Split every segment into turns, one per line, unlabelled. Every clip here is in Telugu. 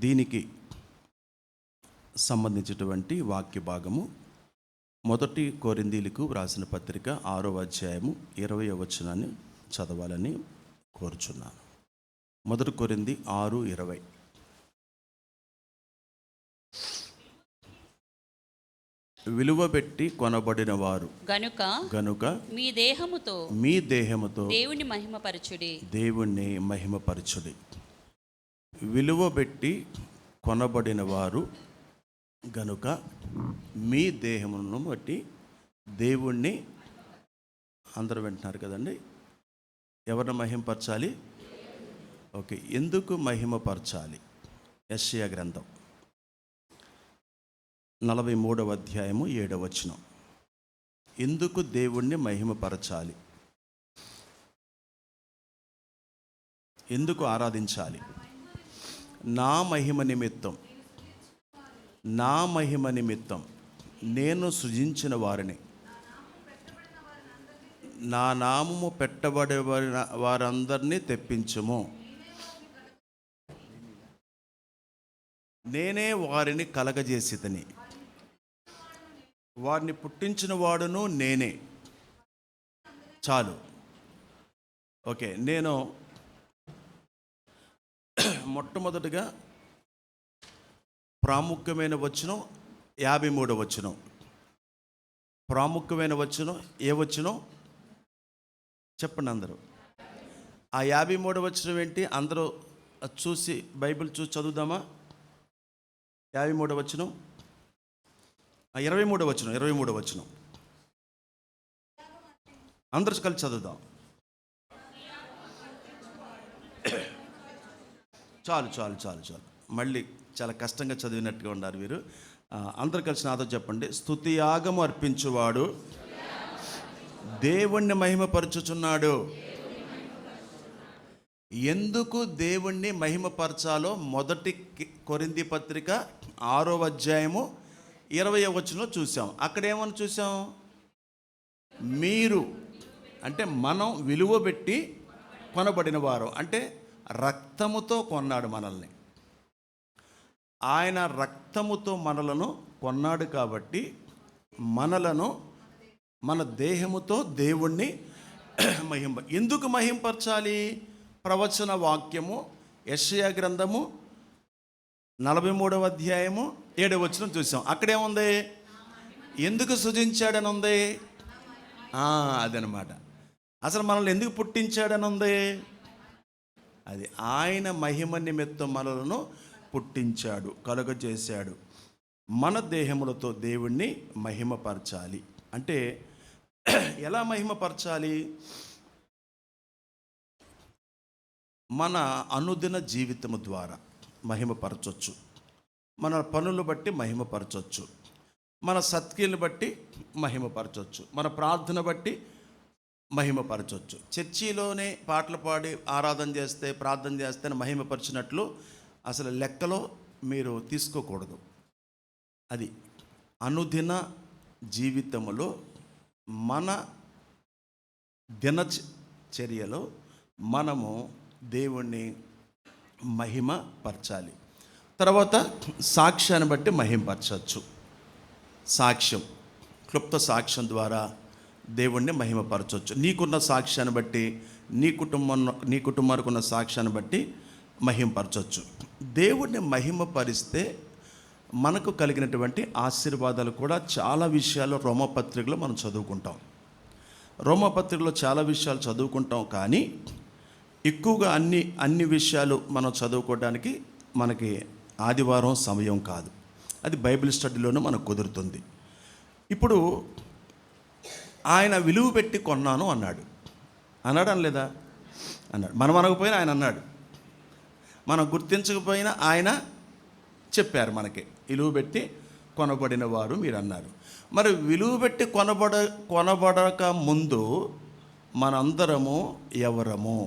దీనికి సంబంధించినటువంటి వాక్య భాగము 1 కొరింథీయులకు వ్రాసిన పత్రిక 6వ అధ్యాయము 20వ వచనాన్ని చదవాలని కోరుచున్నాను. 1 కొరింథీ 6:20. విలువ పెట్టి కొనబడిన వారు గనుక మీ దేహముతో దేవుణ్ణి మహిమపరచుడి. విలువ పెట్టి కొనబడిన వారు గనుక మీ దేహమును బట్టి దేవుణ్ణి, అందరూ వింటున్నారు కదండి, ఎవరిని మహిమపరచాలి? ఓకే, ఎందుకు మహిమపరచాలి? యెషయా గ్రంథం 43వ అధ్యాయము 7వ వచనం. ఎందుకు దేవుణ్ణి మహిమపరచాలి? ఎందుకు ఆరాధించాలి? నా మహిమ నిమిత్తం నేను సృజించిన వారిని, నా నామము పెట్టబడే వారందరినీ తెప్పించుము. నేనే వారిని కలగజేసితిని, వారిని పుట్టించిన వాడును నేనే. చాలు. ఓకే, నేను మొట్టమొదటిగా ప్రాముఖ్యమైన వచనం 53వ వచనం. ప్రాముఖ్యమైన వచనం ఏ వచనం చెప్పండి అందరూ. ఆ 53వ వచనం ఏంటి? అందరూ చూసి బైబిల్ చూసి చదువుదామా? 53వ వచనం, 23వ వచనం అందరూ కలిసి చదువుదాం. చాలు. మళ్ళీ చాలా కష్టంగా చదివినట్టుగా ఉన్నారు మీరు. అందరు కలిసి నాతో చెప్పండి. స్తుతియాగము అర్పించువాడు దేవుణ్ణి మహిమపరచుచున్నాడు. ఎందుకు దేవుణ్ణి మహిమపరచాలో 1 కొరింథీ పత్రిక 6వ అధ్యాయము 20వ వచనంలో చూసాం. అక్కడ ఏమని చూసాం? మీరు అంటే మనం విలువ పెట్టి కొనబడిన వారు, అంటే రక్తముతో కొన్నాడు మనల్ని. ఆయన రక్తముతో మనలను కొన్నాడు కాబట్టి మనలను మన దేహముతో దేవుణ్ణి ఎందుకు మహింపరచాలి? ప్రవచన వాక్యము యెషయా గ్రంథము 43వ అధ్యాయము 7వ వచనం చూసాం. అక్కడేముంది? ఎందుకు సృజించాడని ఉంది. అదనమాట. అసలు మనల్ని ఎందుకు పుట్టించాడని ఉంది. అది ఆయన మహిమ నిమిత్తం మనలను పుట్టించాడు, కలుగజేశాడు. మన దేహములతో దేవుణ్ణి మహిమపరచాలి. అంటే ఎలా మహిమపరచాలి? మన అనుదిన జీవితము ద్వారా మహిమపరచవచ్చు, మన పనులు బట్టి మహిమపరచవచ్చు, మన సత్క్రియలు బట్టి మహిమపరచవచ్చు, మన ప్రార్థన బట్టి మహిమపరచవచ్చు. చర్చిలోనే పాటలు పాడి ఆరాధన చేస్తే, ప్రార్థన చేస్తే మహిమపరిచినట్లు అసలు లెక్కలో మీరు తీసుకోకూడదు. అది అనుదిన జీవితములో మన దినచర్యలో మనము దేవుణ్ణి మహిమపరచాలి. తర్వాత సాక్ష్యాన్ని బట్టి మహిమపరచవచ్చు. సాక్ష్యం, క్లుప్త సాక్ష్యం ద్వారా దేవుణ్ణి మహిమపరచవచ్చు. నీకున్న సాక్ష్యాన్ని బట్టి, నీ కుటుంబానికి ఉన్న సాక్ష్యాన్ని బట్టి మహిమపరచవచ్చు. దేవుణ్ణి మహిమపరిస్తే మనకు కలిగినటువంటి ఆశీర్వాదాలు కూడా చాలా విషయాలు రోమపత్రికలో మనం చదువుకుంటాం. రోమపత్రికలో చాలా విషయాలు చదువుకుంటాం, కానీ ఎక్కువగా అన్ని విషయాలు మనం చదువుకోవడానికి మనకి ఆదివారం సమయం కాదు. అది బైబిల్ స్టడీలోనూ మనకు కుదురుతుంది. ఇప్పుడు ఆయన విలువ పెట్టి కొన్నాను అన్నాడు అనలేదా? అన్నాడు. మనం అనకపోయినా ఆయన అన్నాడు. మనం గుర్తించకపోయినా ఆయన చెప్పారు మనకి, విలువ పెట్టి కొనబడిన వారు మీరు అన్నారు. మరి విలువ పెట్టి కొనబడక ముందు మనందరము ఎవరము?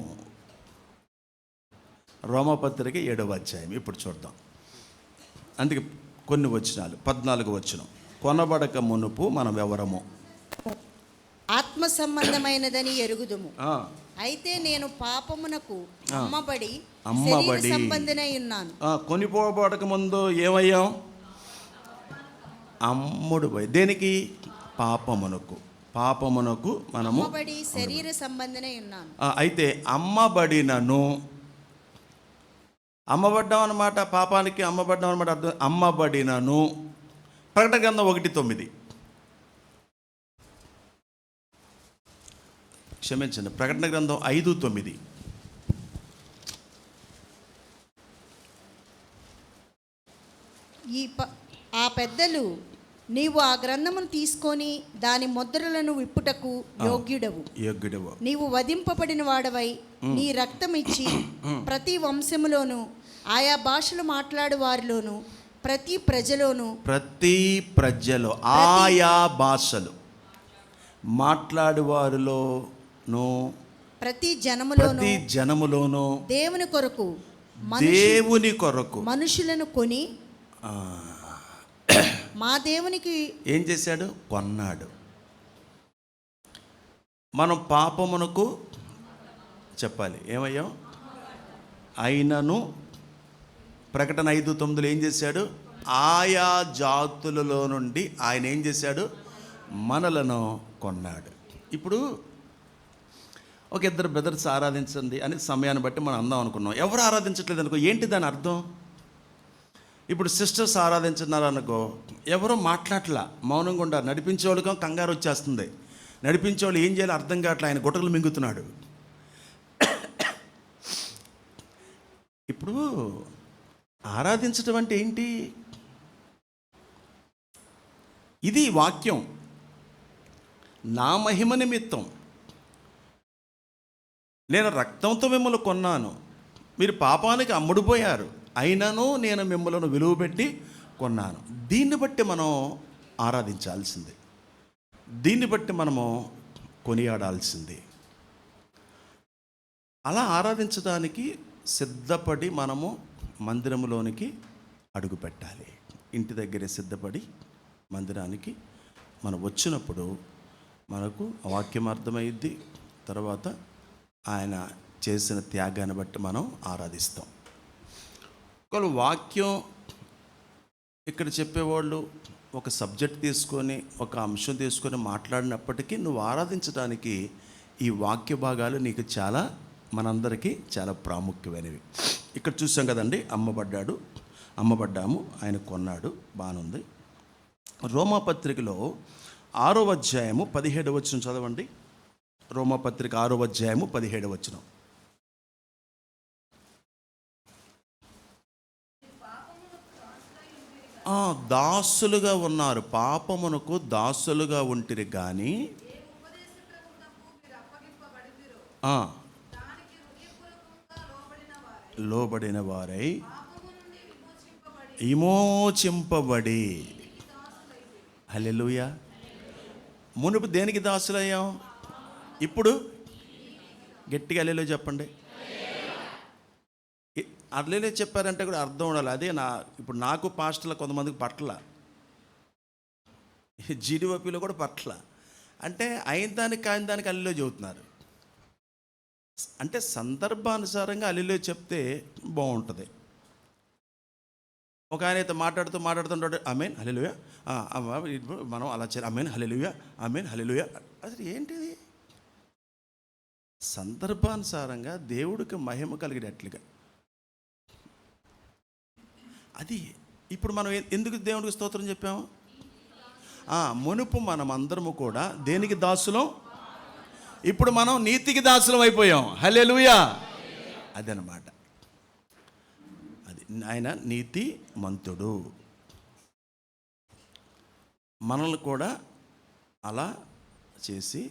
రోమపత్రిక 7వ అధ్యాయం ఇప్పుడు చూద్దాం. అందుకే కొన్ని వచనాలు, 14వ వచనం, కొనబడక మునుపు మనం ఎవరము?
ఆత్మ సంబంధమైనదని ఎరుగుదుము.
ఆ,
అయితే నేను పాపమునకు
ఆ.
అమ్మబడి
అమ్మబడి.
శరీర సంబంధినై ఉన్నాను.
కొనిపోబడక ముందు ఏమయ్యాం? అమ్ముడు పోయి దేనికి? పాపమునకు. పాపమునకు మనము
అమ్మబడి శరీర సంబంధినై ఉన్నాను.
అయితే అమ్మబడినను, అమ్మబడ్డాం అన్నమాట. పాపానికి అమ్మబడ్డాం అన్నమాట అర్థం. అమ్మబడినను. ప్రకటన గ్రంథం 1:9. క్షమించండి, ప్రకటన గ్రంథం 5:9.
ఆ పెద్దలు, నీవు ఆ గ్రంథమును తీసుకొని దాని ముద్రలను విప్పుటకు యోగ్యుడవు. నీవు వధింపబడిన వాడవై నీ రక్తం ఇచ్చి ప్రతి వంశములోను ఆయా భాషలు మాట్లాడు వారిలోను ప్రతి ప్రజలోను
ఆయా భాషలు మాట్లాడువారిలోను
ప్రతి జనములోను దేవుని కొరకు మనుషులను కొని మా దేవునికి
ఏం చేశాడు? కొన్నాడు. మనం పాపమునకు చెప్పాలి ఏమయ్యాం? అయినను ప్రకటన 5:9 ఏం చేశాడు? ఆయా జాతులలో నుండి ఆయన ఏం చేశాడు? మనలను కొన్నాడు. ఇప్పుడు ఒక ఇద్దరు బ్రదర్స్ ఆరాధించండి అని సమయాన్ని బట్టి మనం అందాం అనుకున్నాం. ఎవరు ఆరాధించట్లేదు అనుకో, ఏంటి దాని అర్థం? ఇప్పుడు సిస్టర్స్ ఆరాధించున్నారు అనుకో, ఎవరో మాట్లాడట్లా, మౌనంగా ఉండారు. నడిపించేవాళ్ళకో కంగారు వచ్చేస్తుంది. నడిపించేవాళ్ళు ఏం చేయాలో అర్థం కావట్లే, ఆయన గుట్టలు మింగుతున్నాడు. ఇప్పుడు ఆరాధించడం అంటే ఏంటి? ఇది వాక్యం. నా మహిమ నిమిత్తం నేను రక్తంతో మిమ్మల్ని కొన్నాను, మీరు పాపానికి అమ్ముడుపోయారు, అయినను నేను మిమ్మల్ని విలువ పెట్టి కొన్నాను. దీన్ని బట్టి మనం ఆరాధించాల్సిందే, దీన్ని బట్టి మనము కొనియాడాల్సిందే. అలా ఆరాధించడానికి సిద్ధపడి మనము మందిరంలోనికి అడుగు పెట్టాలి. ఇంటి దగ్గరే సిద్ధపడి మందిరానికి మనం వచ్చినప్పుడు మనకు వాక్యం అర్థమైద్ది. తర్వాత ఆయన చేసిన త్యాగాన్ని బట్టి మనం ఆరాధిస్తాం. ఒకవేళ వాక్యం ఇక్కడ చెప్పేవాళ్ళు ఒక సబ్జెక్ట్ తీసుకొని ఒక అంశం తీసుకొని మాట్లాడినప్పటికీ నువ్వు ఆరాధించడానికి ఈ వాక్య భాగాలు నీకు చాలా, మనందరికీ చాలా ప్రాముఖ్యమైనవి. ఇక్కడ చూసాం కదండి, అమ్మబడ్డాము, ఆయన కొన్నాడు, బాగుంది. రోమాపత్రికలో 6వ అధ్యాయము 17వ వచనం చదవండి. రోమాపత్రిక 6వ అధ్యాయము 17వ వచనం. దాసులుగా ఉన్నారు, పాపమునకు దాసులుగా ఉంటిరి కానీ లోబడిన వారై విమోచింపబడి. హల్లెలూయా. మునుపు దేనికి దాసులయ్యాం? ఇప్పుడు గట్టిగా హల్లెలూయా చెప్పండి. అట్లనే చెప్పారంటే కూడా అర్థం ఉండాలి. అదే ఇప్పుడు నాకు పాస్టర్ల కొంతమందికి పట్ల, జీడిఓపిలో కూడా పట్ల, అంటే అయిన దానికి కాని దానికి హల్లెలూయా చెబుతున్నారు. అంటే సందర్భానుసారంగా హల్లెలూయా చెప్తే బాగుంటుంది. ఒక ఆయన అయితే మాట్లాడుతుంటాడు, ఆమేన్ హల్లెలూయా, మనం అలా చేయాలి, ఆమేన్ హల్లెలూయా, ఆమేన్ హల్లెలూయా. అసలు ఏంటిది? సందర్భానుసారంగా దేవుడికి మహిమ కలిగేటట్లుగా అది. ఇప్పుడు మనం ఎందుకు దేవుడికి స్తోత్రం చెప్పాము? మునుపు మనం అందరము కూడా దేనికి దాసులం? ఇప్పుడు మనం నీతికి దాసులం అయిపోయాం. హల్లెలూయా. అదనమాట. అది ఆయన నీతి మంతుడు. మనల్ని కూడా అలా చేసి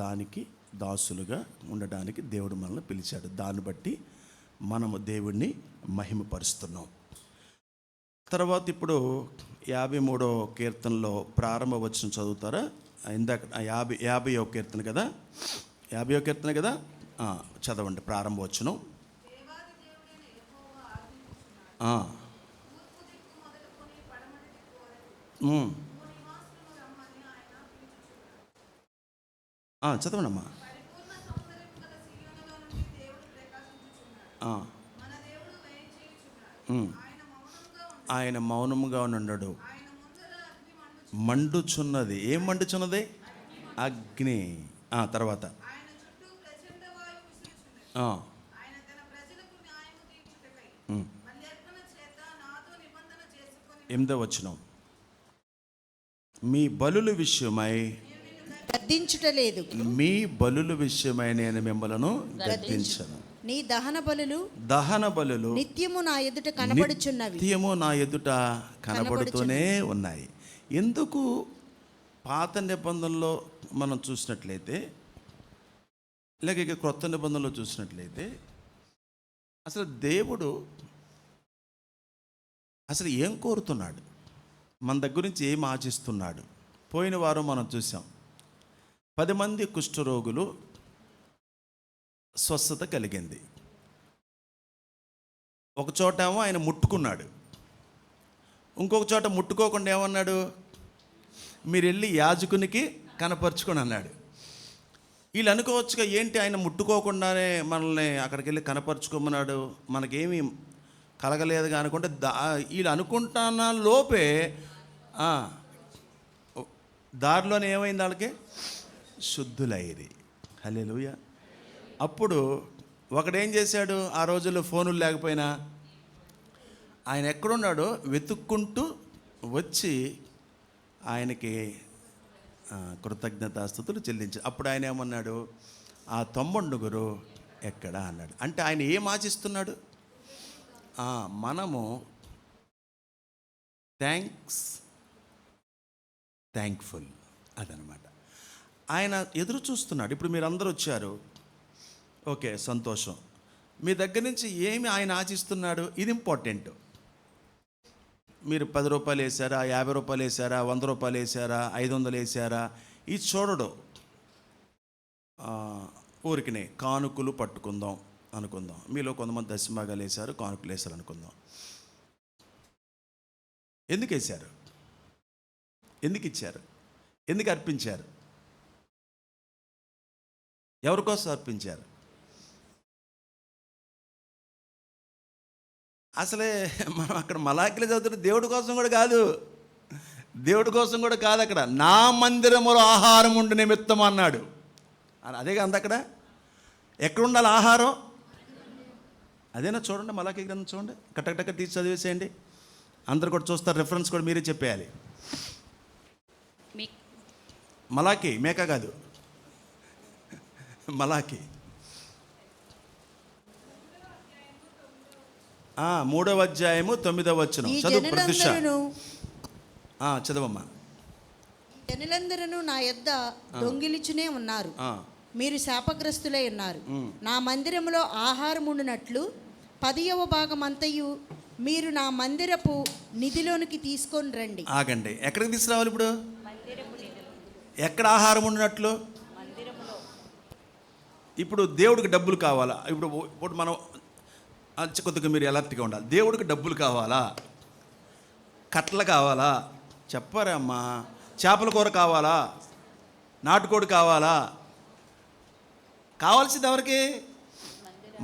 దానికి దాసులుగా ఉండడానికి దేవుడు మనల్ని పిలిచాడు. దాన్ని బట్టి మనము దేవుణ్ణి మహిమపరుస్తున్నాం. తర్వాత ఇప్పుడు 53వ కీర్తనలో ప్రారంభ వచనం చదువుతారా? ఇందాక 50వ కీర్తన కదా, 50వ కీర్తన కదా, చదవండి ప్రారంభ వచనం. చదవండమ్మా. ఆ. ఆయన మౌనముగా ఉన్నాడు. మండుచున్నది. ఏం మండుచున్నది? అగ్ని. తర్వాత ఎనిమిదో వచనం. మీ బలుల విషయమై
గద్దించుటలేదు.
మీ బలుల విషయమై నేను మిమ్మలను గద్దించను.
నీ దహన బలులు నిత్యము నా ఎదుట కనబడుచున్నవి.
నిత్యము నా ఎదుట కనబడుతూనే ఉన్నాయి. ఎందుకు? పాత నిబంధనలో మనం చూసినట్లయితే, లేక ఇక క్రొత్త నిబంధనలో చూసినట్లయితే, అసలు దేవుడు అసలు ఏం కోరుతున్నాడు, మన దగ్గర నుంచి ఏం ఆశిస్తున్నాడు? పోయిన వారం మనం చూసాం, 10 మంది కుష్ఠరోగులు స్వస్థత కలిగింది. ఒక చోట ఏమో ఆయన ముట్టుకున్నాడు, ఇంకొక చోట ముట్టుకోకుండా ఏమన్నాడు? మీరు వెళ్ళి యాజకునికి కనపరుచుకొని అన్నాడు. వీళ్ళు అనుకోవచ్చుగా, ఏంటి ఆయన ముట్టుకోకుండానే మనల్ని అక్కడికి వెళ్ళి కనపరుచుకోమన్నాడు, మనకేమీ కలగలేదుగా అనుకుంటే, వీళ్ళు అనుకుంటున్న లోపే దారిలోనే ఏమైంది? వాళ్ళకి శుద్ధులైరి. హల్లెలూయా. అప్పుడు ఒకడేం చేశాడు? ఆ రోజుల్లో ఫోనులు లేకపోయినా ఆయన ఎక్కడున్నాడో వెతుక్కుంటూ వచ్చి ఆయనకి కృతజ్ఞతాస్తుతులు చెల్లించాడు. అప్పుడు ఆయన ఏమన్నాడు? ఆ 99 ఎక్కడా అన్నాడు. అంటే ఆయన ఏం ఆశిస్తున్నాడు? మనము థ్యాంక్ఫుల్, అదనమాట. ఆయన ఎదురు చూస్తున్నాడు. ఇప్పుడు మీరు అందరూ వచ్చారు, ఓకే, సంతోషం. మీ దగ్గర నుంచి ఏమి ఆయన ఆశిస్తున్నాడు? ఇది ఇంపార్టెంట్. మీరు 10 రూపాయలు వేసారా, 50 రూపాయలు వేసారా, 100 రూపాయలు వేసారా, 500 వేసారా, ఇది చూడడు. ఊరికినే కానుకలు పట్టుకుందాం అనుకుందాం. మీలో కొంతమంది దశమభాగాలు వేశారు, కానుకలు వేశారు అనుకుందాం. ఎందుకు వేశారు? ఎందుకు ఇచ్చారు? ఎందుకు అర్పించారు? ఎవరి కోసం అర్పించారు? అసలే మనం అక్కడ మలాకిలో చదువుతున్న దేవుడి కోసం కూడా కాదు, దేవుడి కోసం కూడా కాదు. అక్కడ నా మందిరములో ఆహారం ఉండు నిమిత్తం అన్నాడు. అదేగా అంత. అక్కడ ఎక్కడ ఉండాలి ఆహారం? అదేనా? చూడండి, మలాకి గ్రంథం చూడండి, కట్టకటక్క తీసి చదివేసేయండి. అందరు కూడా చూస్తారు, రెఫరెన్స్ కూడా మీరే చెప్పేయాలి. మలాకి, మేక కాదు, మలాకి 3వ అధ్యాయము 9వ వచనం. చదువు ప్రతిష్ట. చదవమ్మా.
జనులందరూ నా యొద్ద దొంగిలిచునే ఉన్నారు, మీరు శాపగ్రస్తులై ఉన్నారు. నా మందిరములో ఆహారం ఉండునట్లు 10వ భాగం అంతయు మీరు నా మందిరపు నిధిలోనికి తీసుకొని రండి.
ఆగండి, ఎక్కడికి తీసుకురావాలి ఇప్పుడు? ఎక్కడ ఆహారం ఉండినట్లు? ఇప్పుడు దేవుడికి డబ్బులు కావాలా? ఇప్పుడు మనం కొద్దిగా మీరు అలర్ట్గా ఉండాలి. దేవుడికి డబ్బులు కావాలా? కట్ల కావాలా? చెప్పారా అమ్మా? చేపల కూర కావాలా? నాటుకోడి కావాలా? కావాల్సింది ఎవరికి?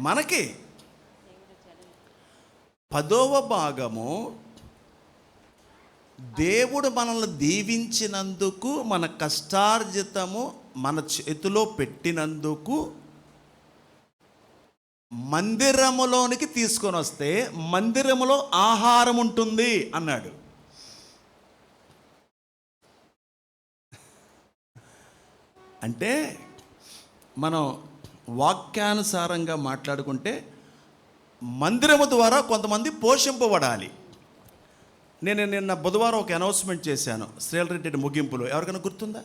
మనకి. 10వ భాగము దేవుడు మనల్ని దీవించినందుకు, మన కష్టార్జితము మన చేతిలో పెట్టినందుకు మందిరములోనికి తీసుకొని వస్తే మందిరములో ఆహారం ఉంటుంది అన్నాడు. అంటే మనం వాక్యానుసారంగా మాట్లాడుకుంటే మందిరము ద్వారా కొంతమంది పోషింపబడాలి. నేను నిన్న బుధవారం ఒక అనౌన్స్మెంట్ చేశాను, శ్రీల రెడ్డి ముగింపులో. ఎవరికైనా గుర్తుందా?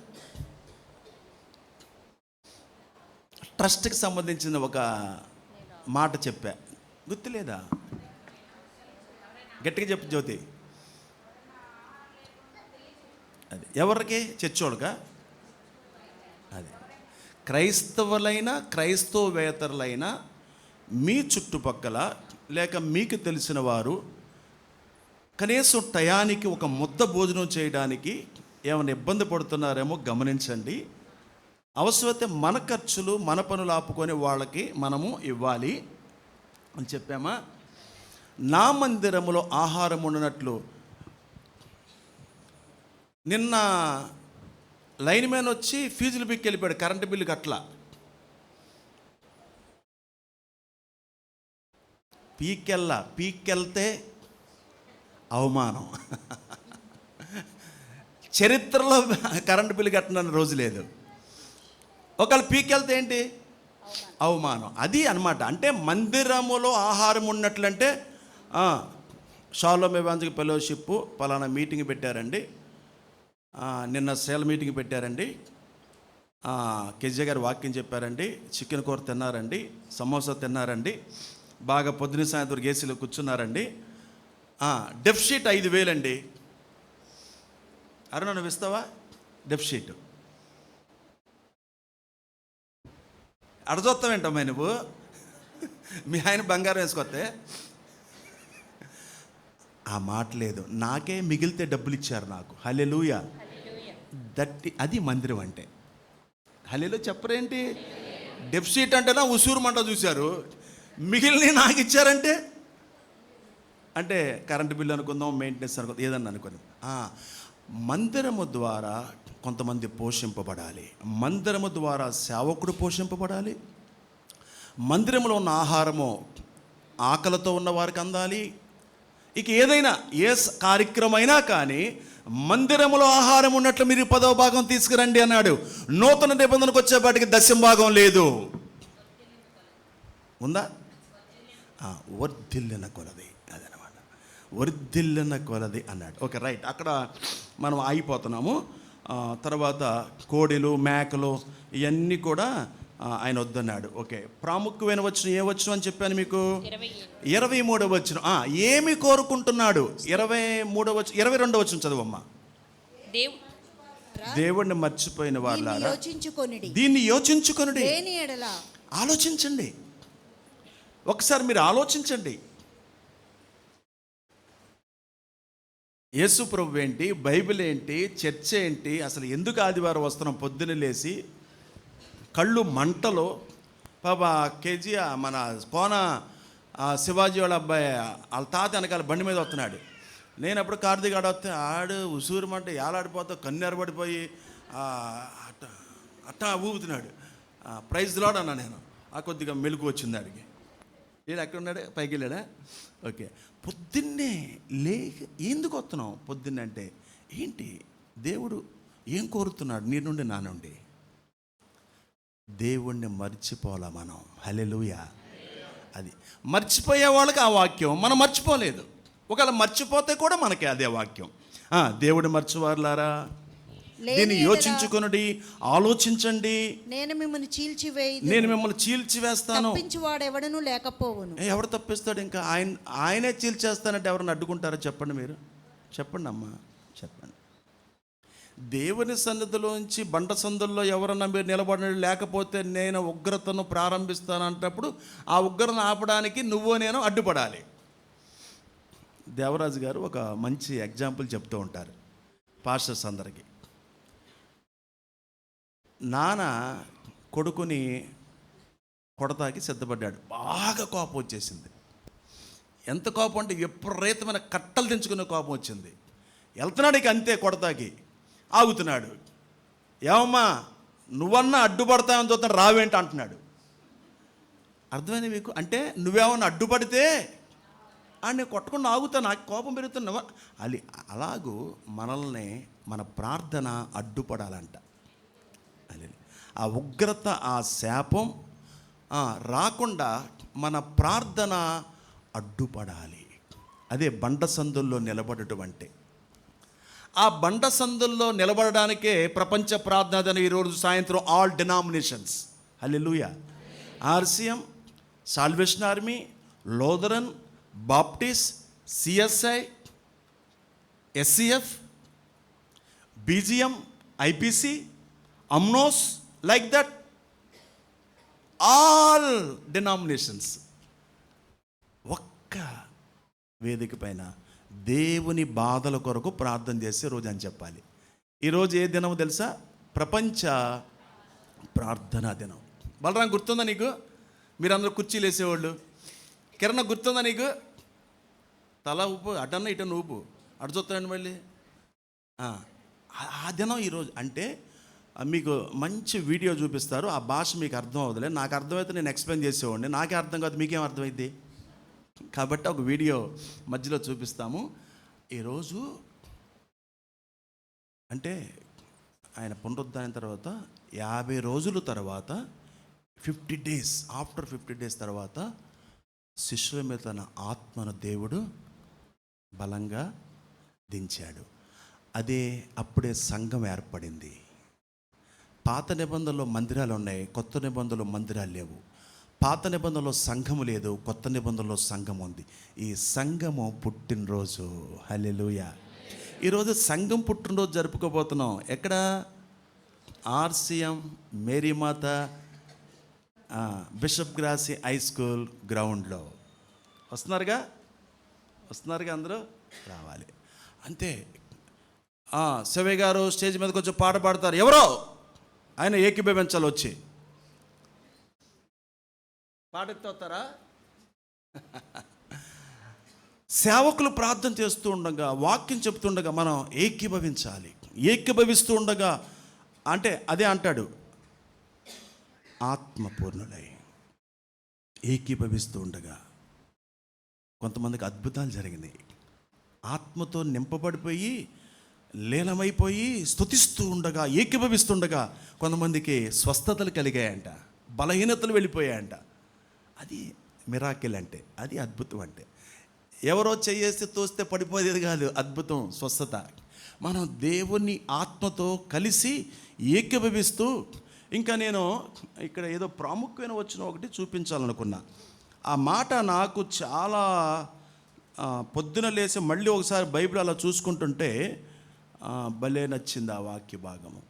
ట్రస్ట్కి సంబంధించిన ఒక మాట చెప్పా, గుర్తులేదా? గట్టిగా చెప్పు జ్యోతి. అది ఎవరికి? చర్చోళ్ళకా? అది క్రైస్తవులైన క్రైస్తవేతరులైన మీ చుట్టుపక్కల లేక మీకు తెలిసిన వారు కనీసం టయానికి ఒక ముద్ద భోజనం చేయడానికి ఏమైనా ఇబ్బంది పడుతున్నారేమో గమనించండి. అవసరమైతే మన ఖర్చులు మన పనులు ఆపుకొని వాళ్ళకి మనము ఇవ్వాలి అని చెప్పామా. నా మందిరములో ఆహారం ఉండనట్లు నిన్న లైన్ మ్యాన్ వచ్చి ఫీజులు బిక్కి వెళ్ళిపోయాడు, కరెంటు బిల్లు కట్ల. పీకెళ్తే అవమానం. చరిత్రలో కరెంటు బిల్లు కట్టనని రోజు లేదు. ఒకవేళ పీకెళ్తే ఏంటి? అవమానం. అది అన్నమాట. అంటే మందిరములో ఆహారం ఉన్నట్లంటే షాలోమ్ ఎవాంజలిక్ ఫెలోషిప్ పలానా మీటింగ్ పెట్టారండి, నిన్న సేల్ మీటింగ్ పెట్టారండి, కేజీ గారు వాక్యం చెప్పారండి, చికెన్ కూర తిన్నారండి, సమోసా తిన్నారండి, బాగా పొద్దున సాయంత్రం ఏసీలో కూర్చున్నారండి, డెఫిషిట్ 5,000 అండి. అరుణ నువ్వు ఇస్తావా డెఫిషిట్? అడచొస్తావేంటమ్మా నువ్వు? మీ ఆయన బంగారం వేసుకొస్తే ఆ మాట లేదు. నాకే మిగిలితే డబ్బులు ఇచ్చారు నాకు. హల్లెలూయా. అది మందిరం అంటే. హల్లెలూయా చెప్పరేంటి? డెఫిసిట్ అంటేనా ఉసూరు మంట చూశారు, మిగిలిన నాకు ఇచ్చారంటే అంటే కరెంటు బిల్లు అనుకుందాం, మెయింటెనెన్స్ అనుకుందాం, ఏదన్నా అనుకుందాం. మందిరము ద్వారా కొంతమంది పోషింపబడాలి. మందిరము ద్వారా సేవకుడు పోషింపబడాలి. మందిరంలో ఉన్న ఆహారము ఆకలితో ఉన్న వారికి అందాలి. ఇక ఏదైనా ఏ కార్యక్రమం అయినా కానీ మందిరములో ఆహారం ఉన్నట్లు మీరు 10వ భాగం తీసుకురండి అన్నాడు. నూతన నిబంధనకు వచ్చేపాటికి 10వ భాగం లేదు. ఉందా? వర్ధిల్లిన కొలది, అదనమాట. వర్ధిల్లిన కొలది అన్నాడు. ఓకే రైట్, అక్కడ మనం ఆగిపోతున్నాము. తర్వాత కోడెలు మేకలు ఇవన్నీ కూడా ఆయన వద్దన్నాడు. ఓకే, ప్రాముఖ్యమైన వచనం ఏ వచనం అని చెప్పాను మీకు? 23వ వచనం. ఏమి కోరుకుంటున్నాడు? 23వ వచనం, 22వ వచనం చదవమ్మా. దేవుణ్ణి మర్చిపోయిన వాళ్ళారా దీన్ని యోచించుకొనుడి. ఆలోచించండి, ఒకసారి మీరు ఆలోచించండి. యేసు ప్రభు ఏంటి, బైబిల్ ఏంటి, చర్చ ఏంటి, అసలు ఎందుకు ఆదివారం వస్తున్నాం? పొద్దున్న లేచి కళ్ళు మంటలో పాప కేజీ మన కోన శివాజీ వాళ్ళ అబ్బాయి వాళ్ళ తాత వెనకాల బండి మీద వస్తున్నాడు. నేను అప్పుడు కార్తీక్ ఆడ వస్తే ఆడు ఉసూరు మంట ఏలాడిపోతా కన్ను ఎరబడిపోయి అట్టా ఊపుతున్నాడు. ప్రైజ్ లాడ్ అన్నా నేను. కొద్దిగా మెలుగు వచ్చింది ఆడికి. వీడు ఎక్కడ ఉన్నాడు? పైకి వెళ్ళాడా? ఓకే, పొద్దున్నే ఎందుకు వస్తున్నావు పొద్దున్నే అంటే ఏంటి? దేవుడు ఏం కోరుతున్నాడు నీ నుండి, నా నుండి? దేవుణ్ణి మర్చిపోలా మనం. హల్లెలూయా. అది మర్చిపోయే వాళ్ళకి ఆ వాక్యం, మనం మర్చిపోలేదు. ఒకవేళ మర్చిపోతే కూడా మనకి అదే వాక్యం. దేవుడు మర్చివారులారా దీన్ని యోచించుకొనుడి, ఆలోచించండి. నేను మిమ్మల్ని చీల్చివేస్తాను.
ఎవడను లేకపోవును.
ఎవడు తప్పిస్తాడు? ఇంకా ఆయనే చీల్చేస్తానంటే ఎవరిని అడ్డుకుంటారో చెప్పండి మీరు? చెప్పండి అమ్మా, చెప్పండి. దేవుని సన్నిధిలోంచి బండ సందుల్లో ఎవరన్నా మీరు నిలబడిన లేకపోతే నేను ఉగ్రతను ప్రారంభిస్తానంటప్పుడు ఆ ఉగ్రతను ఆపడానికి నువ్వు నేను అడ్డుపడాలి. దేవరాజు గారు ఒక మంచి ఎగ్జాంపుల్ చెప్తూ ఉంటారు పాస్టర్స్ అందరికీ. నాన్న కొడుకుని కొడతాకి సిద్ధపడ్డాడు. బాగా కోపం వచ్చేసింది. ఎంత కోపం అంటే విపరీతమైన కట్టలు తెంచుకునే కోపం వచ్చింది. వెళ్తున్నాడు ఇక అంతే కొడతాకి. ఆగుతున్నాడు. ఏమమ్మా నువ్వన్నా అడ్డుపడతావని చూస్తాను, రావేంటి అంటున్నాడు. అర్థమైంది మీకు? అంటే నువ్వేమన్నా అడ్డుపడితే నేను కొట్టకుండా ఆగుతా, నాకు కోపం పెరుగుతున్నావా అది. అలాగూ మనల్ని మన ప్రార్థన అడ్డుపడాలంట. ఆ ఉగ్రత, ఆ శాపం రాకుండా మన ప్రార్థన అడ్డుపడాలి. అదే బండ సందుల్లో నిలబడటం అంటే. ఆ బండ సందుల్లో నిలబడడానికే ప్రపంచ ప్రార్థన ఈరోజు సాయంత్రం all denominations, hallelujah, RCM, salvation army, Lutheran, Baptist, CSI, SCF, BGM, IPC, అమ్నోస్, లైక్ దట్ ఆల్ డినామినేషన్స్ ఒక్క వేదిక పైన దేవుని బాధల కొరకు ప్రార్థన చేసే రోజు అని చెప్పాలి. ఈరోజు ఏ దినము తెలుసా? ప్రపంచ ప్రార్థనా దినం. బలరాం గుర్తుందా నీకు? మీరందరూ కుర్చీలు వేసేవాళ్ళు. కిరణ్ గుర్తుందా నీకు? తల ఊపు, అటన్న ఇటన్న ఊపు, అటు చూస్తానండి మళ్ళీ. ఆ దినం ఈరోజు అంటే మీకు మంచి వీడియో చూపిస్తారు. ఆ భాష మీకు అర్థం అవ్వదులే, నాకు అర్థమైతే నేను ఎక్స్ప్లెయిన్ చేసేవాడిని. నాకే అర్థం కాదు, మీకేం అర్థమైంది? కాబట్టి ఒక వీడియో మధ్యలో చూపిస్తాము. ఈరోజు అంటే ఆయన పునరుద్ధానం తర్వాత 50 రోజుల తర్వాత 50 days, ఆఫ్టర్ 50 days తర్వాత శిష్యుల మీద తన ఆత్మను దేవుడు బలంగా దించాడు. అప్పుడే సంఘం ఏర్పడింది. పాత నిబంధనలో మందిరాలు ఉన్నాయి, కొత్త నిబంధనలో మందిరాలు లేవు. పాత నిబంధనలో సంఘము లేదు, కొత్త నిబంధనలో సంఘం ఉంది. ఈ సంఘము పుట్టినరోజు. హల్లెలూయా. ఈరోజు సంఘం పుట్టినరోజు జరుపుకోబోతున్నాం. ఎక్కడ? RCM మేరీమాత బిషప్ గ్రాసి హై స్కూల్ గ్రౌండ్లో. వస్తున్నారుగా అందరూ రావాలి. అంతే. శివయ్య గారు స్టేజ్ మీద కొంచెం పాట పాడతారు. ఎవరో ఆయన ఏకీభవించాలి. వచ్చి పాట ఎత్తుతారా? సేవకులు ప్రార్థన చేస్తూ ఉండగా, వాక్యం చెప్తుండగా మనం ఏకీభవించాలి. ఏకీభవిస్తూ ఉండగా అంటే అదే అంటాడు, ఆత్మపూర్ణులై ఏకీభవిస్తూ ఉండగా కొంతమందికి అద్భుతాలు జరిగినాయి. ఆత్మతో నింపబడిపోయి లీనమైపోయి స్తుతిస్తూ ఉండగా, ఏకీభవిస్తుండగా కొంతమందికి స్వస్థతలు కలిగాయంట, బలహీనతలు వెళ్ళిపోయాయంట. అది మిరాకిల్ అంటే, అది అద్భుతం అంటే. ఎవరో చేయేస్తే తోస్తే పడిపోయేది కాదు అద్భుతం, స్వస్థత. మనం దేవుని ఆత్మతో కలిసి ఏకీభవిస్తూ, ఇంకా నేను ఇక్కడ ఏదో ప్రాముఖ్యమైన వచ్చిన ఒకటి చూపించాలనుకున్నా. ఆ మాట నాకు చాలా పొద్దున లేచి మళ్ళీ ఒకసారి బైబిల్ అలా చూసుకుంటుంటే భలే నచ్చింది ఆ వాక్య భాగము.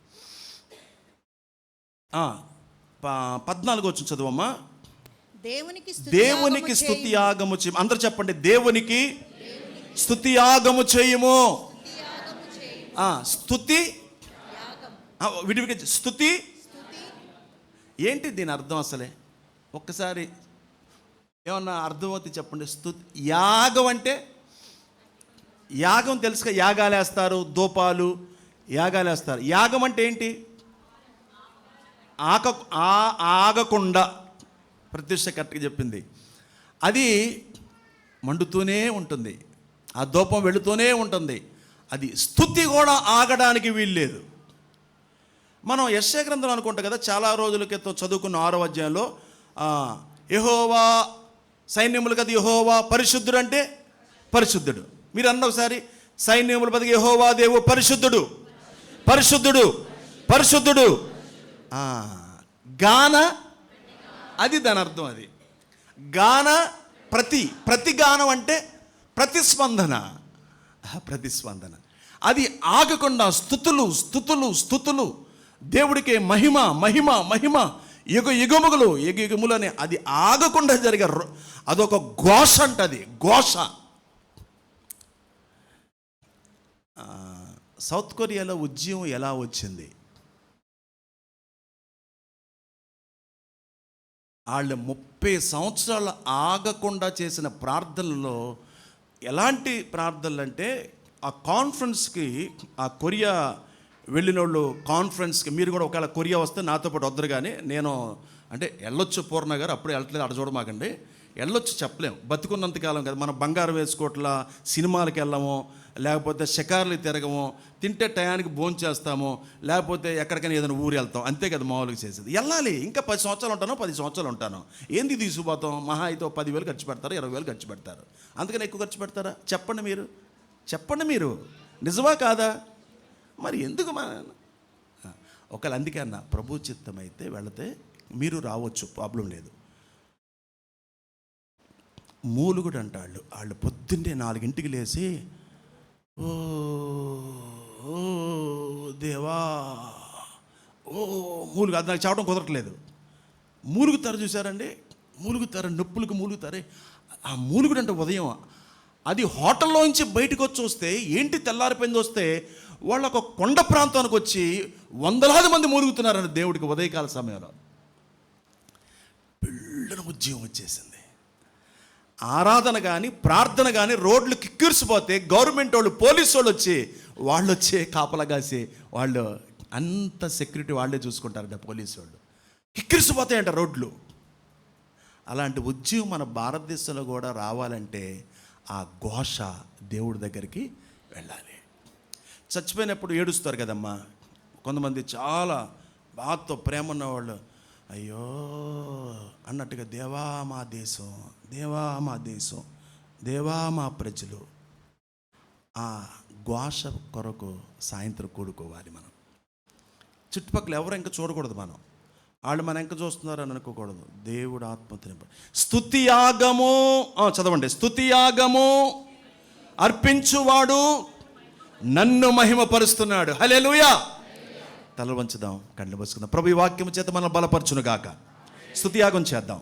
14 వచ్చిన చదువమ్మా. దేవునికి స్తుతి యాగము చేయము. అందరూ చెప్పండి, దేవునికి స్తుతి యాగము చేయము. స్తుతి విడివిగా స్తుతి ఏంటి దీని అర్థం అసలే? ఒక్కసారి ఏమన్నా అర్థమవుతుంది చెప్పండి. స్తుతి యాగం అంటే, యాగం తెలుసుగా, యాగాలు వేస్తారు, దూపాలు యాగాలు వేస్తారు. యాగం అంటే ఏంటి? ఆగకుండా, ప్రత్యక్ష కరెక్ట్గా చెప్పింది. అది మండుతూనే ఉంటుంది, ఆ దూపం వెళుతూనే ఉంటుంది. అది స్తుతి కూడా ఆగడానికి వీల్లేదు. మనం యెషయా గ్రంథం అనుకుంటాం కదా, చాలా రోజుల క్రితం చదువుకున్న 6వ అధ్యాయంలో యెహోవా సైన్యములు కదా, యెహోవా పరిశుద్ధుడు అంటే పరిశుద్ధుడు. మీరు అన్న ఒకసారి, సైన్యముల బతికి యెహోవా దేవుడు పరిశుద్ధుడు, పరిశుద్ధుడు, పరిశుద్ధుడు. గాన, అది దాని అర్థం. అది గాన, ప్రతి గానం అంటే ప్రతిస్పందన, ప్రతిస్పందన. అది ఆగకుండా స్తుతులు, స్తుతులు, స్తుతులు. దేవుడికి మహిమ, మహిమ, మహిమ, యుగములు, యుగములు అని అది ఆగకుండా జరిగే అదొక ఘోష అంట. అది ఘోష. సౌత్ కొరియాలో ఉద్యమం ఎలా వచ్చింది? వాళ్ళు 30 సంవత్సరాలు ఆగకుండా చేసిన ప్రార్థనలో ఎలాంటి ప్రార్థనలు అంటే, ఆ కాన్ఫరెన్స్కి, ఆ కొరియా వెళ్ళిన వాళ్ళు కాన్ఫరెన్స్కి, మీరు కూడా ఒకవేళ కొరియా వస్తే నాతో పాటు వద్దరు. కానీ నేను అంటే వెళ్ళొచ్చు, పూర్ణ గారు అప్పుడే వెళ్ళట్లేదు, అక్కడ చూడమాకండి. వెళ్ళొచ్చు, చెప్పలేము, బతుకున్నంతకాలం కదా. మనం బంగారం వేసుకోవట్లా, సినిమాలకు వెళ్ళము, లేకపోతే షికార్లు తిరగము, తింటే టయానికి భోంచేస్తాము, లేకపోతే ఎక్కడికైనా ఏదైనా ఊరు వెళ్తాం, అంతే కదా మామూలుగా చేసేది. వెళ్ళాలి, ఇంకా 10 సంవత్సరాలు ఉంటాను, 10 సంవత్సరాలు ఉంటాను. ఏంది తీసుకుపోతాం? మహా అయితే 10,000 ఖర్చు పెడతారు, 20,000 ఖర్చు పెడతారు. అందుకని ఎక్కువ ఖర్చు పెడతారా? చెప్పండి మీరు, చెప్పండి మీరు, నిజమా కాదా? మరి ఎందుకు ఒకవేళ అందుకే అన్న, ప్రభు చిత్తం అయితే వెళితే మీరు రావచ్చు, ప్రాబ్లం లేదు. మూలుగుడు అంటాళ్ళు, వాళ్ళు పొద్దున్నే 4ంటికి లేచి, ఓ దేవా, ఓ మూలుగు. అది నాకు చెప్పడం కుదరట్లేదు. మూలుగుతారు, చూసారండి, మూలుగుతారు, నొప్పులకు మూలుగుతారే. ఆ మూలుగుడు అంటే ఉదయం అది హోటల్లోంచి బయటకు వచ్చి వస్తే ఏంటి తెల్లారిపోయింది వస్తే వాళ్ళు ఒక కొండ ప్రాంతానికి వచ్చి వందలాది మంది మూలుగుతున్నారని దేవుడికి ఉదయకాల సమయంలో పిల్లల ఉద్యమం వచ్చేసింది. ఆరాధన కానీ ప్రార్థన కానీ రోడ్లు కిక్కిరిసిపోతే గవర్నమెంట్ వాళ్ళు పోలీసు వాళ్ళు వచ్చి కాపలా కాసి వాళ్ళు అంత సెక్యూరిటీ వాళ్ళే చూసుకుంటారంట. పోలీసు వాళ్ళు కిక్కిరిసిపోతాయంట రోడ్లు. అలాంటి ఉద్యమం మన భారతదేశంలో కూడా రావాలంటే ఆ ఘోష దేవుడి దగ్గరికి వెళ్ళాలి. చచ్చిపోయినప్పుడు ఏడుస్తారు కదమ్మా కొంతమంది, చాలా బాధతో ప్రేమ ఉన్నవాళ్ళు, అయ్యో అన్నట్టుగా దేవా మా దేశం, దేవా మా దేశం, దేవా మా ప్రజలు, ఆ ఘోష కొరకు సాయంత్రం కూడుకోవాలి. మనం చుట్టుపక్కల ఎవరు ఇంకా చూడకూడదు, వాళ్ళు మన ఇంకా చూస్తున్నారు అని అనుకోకూడదు. దేవుడు ఆత్మతో స్తుతి యాగము చదవండి, స్తుతి యాగము అర్పించువాడు నన్ను మహిమపరుస్తున్నాడు. హల్లెలూయా. తల వంచుదాం, కళ్ళు మూసుకుందాం. ప్రభు ఈ వాక్యము చేత మనం బలపరచును గాక. స్తుతి యాగం చేద్దాం.